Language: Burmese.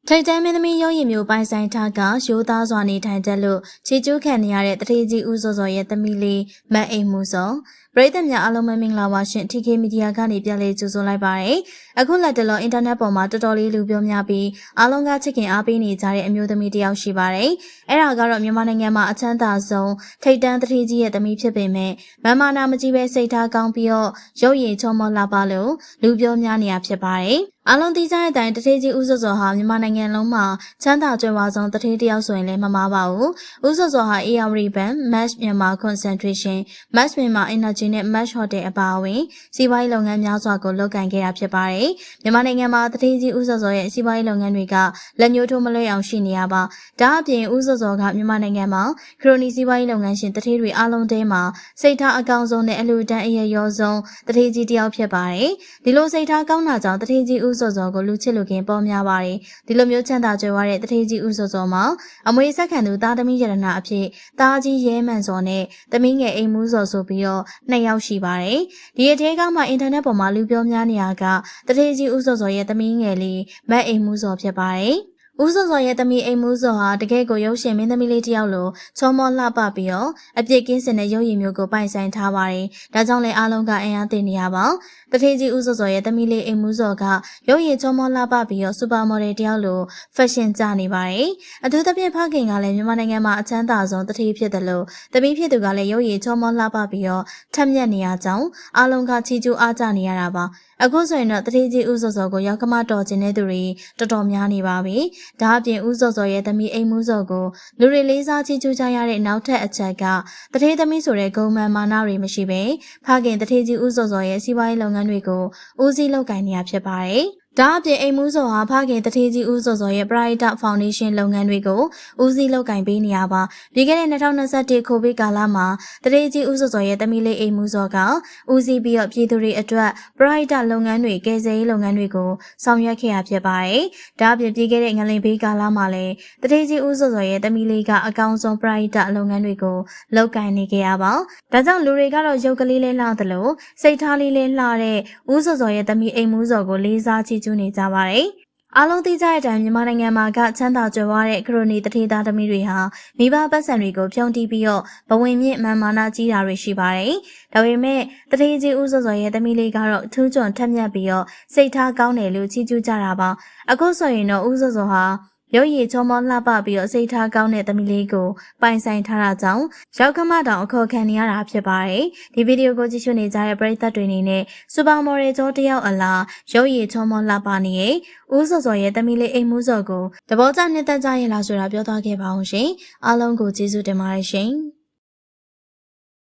ထိုင်တန်းမင်းသမီးရုံးရည်မျိုးပိုင်ဆိုင်ထားကရိုးသားစွာနေထိုင်တတ်လို့ခြေကျူးခံနေရတဲ့တထေးကြီးဦးစောစောရဲ့သမီးလေးမတ်အိမ်မှုစောပရိသတ်များအားလုံးပဲမင်္ဂလာပါရှင် TK Media ကနေပြန်လည်ကြိုဆိုလိုက်ပါရစေအခုလက်တလောအင်တာနက်ပေါ်မှာတော်တော်လေးလူပြောများပြီးအားလုံးကချစ်ခင်အားပေးနေကြတဲ့အမျိုးသမီးတစ်ယောက်ရှိပါတယ်အဲ့ဒါကတော့မြန်မာနိုင်ငံမှာအချမ်းသာဆုံးထိတ်တန်းတထေးကြီးရဲ့သမီးဖြစ်ပေမဲ့မမနာမကြီးပဲစိတ်ထားကောင်းပြီးတော့ရုပ်ရည်ချောမောလှပလို့လူပြောများနေရဖြစ်ပါတယ်အားလုံးသိကြတဲ့အတိုင်းတထေးကြီးဦးစောစောဟာမြန်မာနိုင်ငံလုံးမှာချမ်းသာကြွယ်ဝဆုံးတထေးတစ်ယောက်ဆိုရင်လည်းမမှားပါဘူးဦးစောစောဟာ ARD Bank, Match Myanmar Concentration, Match Myanmar Energy နဲ့ Match Hotel အပါအဝင်စီးပွားရေးလုပ်ငန်းများစွာကိုလုပ်ကိုင်ခဲ့တာဖြစ်ပါတယ်မြန်မာနိုင်ငံမှာတထေးကြီးဦးစောစောရဲ့စီးပွားရေးလုပ်ငန်းတွေကလက်ညှိုးထိုးမလွှဲအောင်ရှိနေရပါဒါအပြင်ဦးစောစောကမြန်မာနိုင်ငံမှာခရိုနီစီးပွားရေးလုပ်ငန်းရှင်တထေးတွေအားလုံးထဲမှာစိတ်ထားအကောင်းဆုံးနဲ့အလူတန်းအရရောဆုံးတထေးကြီးတစ်ယောက်ဖြစ်ပါတယ်ဒီလိုစိတ်ထားကောင်းတာကြောင့်တထေးကြီးဦးစောစောကိုလူချစ်လူခင်ပေါ်များပါတယ်ဒီလိုမျိုးချမ်းသာကြွယ်ဝတဲ့တထေးကြီးဦးစောစောမှာအမွေဆက်ခံသူသားသမီးရတနာအဖြစ်သားကြီးရဲမှန်စောနဲ့သမီးငယ်အိမ်မူးစောဆိုပြီးတော့2ယောက်ရှိပါတယ်ဒီအထဲကမှအင်တာနက်ပေါ်မှာလူပြောများနေရကတထေးကြီးဦးစောစောရဲ့သမီးငယ်လေးမတ်အိမ်မူးစောဖြစ်ပါတယ်ဦးစောစောရဲ့သမီးအိမ်မူးစောဟာတကယ်ကိုရုပ်ရှင်မင်းသမီးလေးတစ်ယောက်လိုချောမောလှပပြီးတော့အပြစ်ကင်းစင်တဲ့ရုပ်ရည်မျိုးကိုပိုင်ဆိုင်ထားပါတယ်။ဒါကြောင့်လည်းအားလုံးကအင်အားတင်နေရပါ။တထေးကြီးဦးစောစောရဲ့သမီးလေးအိမ်မူးစောကရုပ်ရည်ချောမောလှပပြီးတော့စူပါမော်ဒယ်တစ်ယောက်လိုဖက်ရှင်ကျနေပါတယ်။အထူးသဖြင့်ဖခင်ကလည်းမြန်မာနိုင်ငံမှာအချမ်းသာဆုံးတထေးဖြစ်တယ်လို့သမီးဖြစ်သူကလည်းရုပ်ရည်ချောမောလှပပြီးတော့ထက်မြက်နေရကြောင်းအားလုံးကချီးကျူးအားကြနေရတာပါ။အခုဆိုရင်တော့တထေးကြီးဦးစောစောကိုရောက်ကမတော်ကျင်တဲ့သူတွေတော်တော်များနေပါပြီ။ဒါအပြင်ဦးစောစောရဲ့သမီးအိမ်မူးစောကိုလူတွေလေးစားချီးကျူးကြရတဲ့နောက်ထပ်အချက်ကတထေးသမီးဆိုတဲ့ဂုဏ်မာမာနတွေမရှိပဲဖခင်တထေးကြီးဦးစောစောရဲ့စီးပွားရေးလုပ်ငန်းတွေကိုဦးစီးလုပ်ကိုင်နေရဖြစ်ပါတယ်။ဒါအပြင်အိမ်မူးစောဟာဖခင်တထေးကြီးဦးစောစောရဲ့ Pride Foundation လုပ်ငန်းတွေကိုဦးစီးလုပ်ကိုင်ပေးနေရပါပြီးခဲ့တဲ့2021ကိုဗစ်ကာလမှာတထေးကြီးဦးစောစောရဲ့သမီးလေးအိမ်မူးစောကဦးစီးပြီးတော့ပြည်သူတွေအတွက် Pride လုပ်ငန်းတွေကယ်ဆယ်ရေးလုပ်ငန်းတွေကိုဆောင်ရွက်ခဲ့ရဖြစ်ပါတယ်။ဒါအပြင်ပြီးခဲ့တဲ့ငလင်ဘေးကာလမှာလည်းတထေးကြီးဦးစောစောရဲ့သမီးလေးကအကောင်းဆုံး Pride လုပ်ငန်းတွေကိုလုပ်ကိုင်နေခဲ့ရပါဒါကြောင့်လူတွေကတော့ရုပ်ကလေးလေးလှတယ်လို့စိတ်ထားလေးလေးလှတဲ့ဦးစောစောရဲ့သမီးအိမ်မူးစောကိုလေးစားချီးကျူးနေကြပါတယ်အားလုံးသိကြတဲ့အတိုင်းမြန်မာနိုင်ငံမှာကချမ်းသာကြွယ်ဝတဲ့ခရိုနီတထေးသားသမီးတွေဟာမိဘပတ်စံတွေကိုဖြုံတီးပြီးတော့ဘဝင်မြင့်မာနကြီးတာတွေရှိပါတယ်။ဒါပေမဲ့တထေးကြီးဦးစောစောရဲ့သမီးလေးကတော့ထူးချွန်ထက်မြက်ပြီးတော့စိတ်ထားကောင်းတယ်လို့ချီးကျူးကြတာပါ။အခုဆိုရင်တော့ဦးစောစောဟာရုပ်ရည်ချောမောလှပပြီးတော့စိတ်ထားကောင်းတဲ့သမီးလေးကိုပိုင်ဆိုင်ထားတာကြောင့်ရောက်ခမတောင်အခေါ်ခံနေရတာဖြစ်ပါတယ်။ဒီဗီဒီယိုကိုကြည့်ရှုနေကြတဲ့ပရိသတ်တွေအနေနဲ့စူပါမော်ဒယ်ကျော်တစ်ယောက်အလားရုပ်ရည်ချောမောလှပနေရဲ့ဦးစောစောရဲ့သမီးလေးအိမ်မူးစောကိုတဘောကြနှစ်သက်ကြရဲ့လားဆိုတာပြောသွားခဲ့ပါအောင်ရှင်။အားလုံးကိုကျေးဇူးတင်ပါတယ်ရှင်။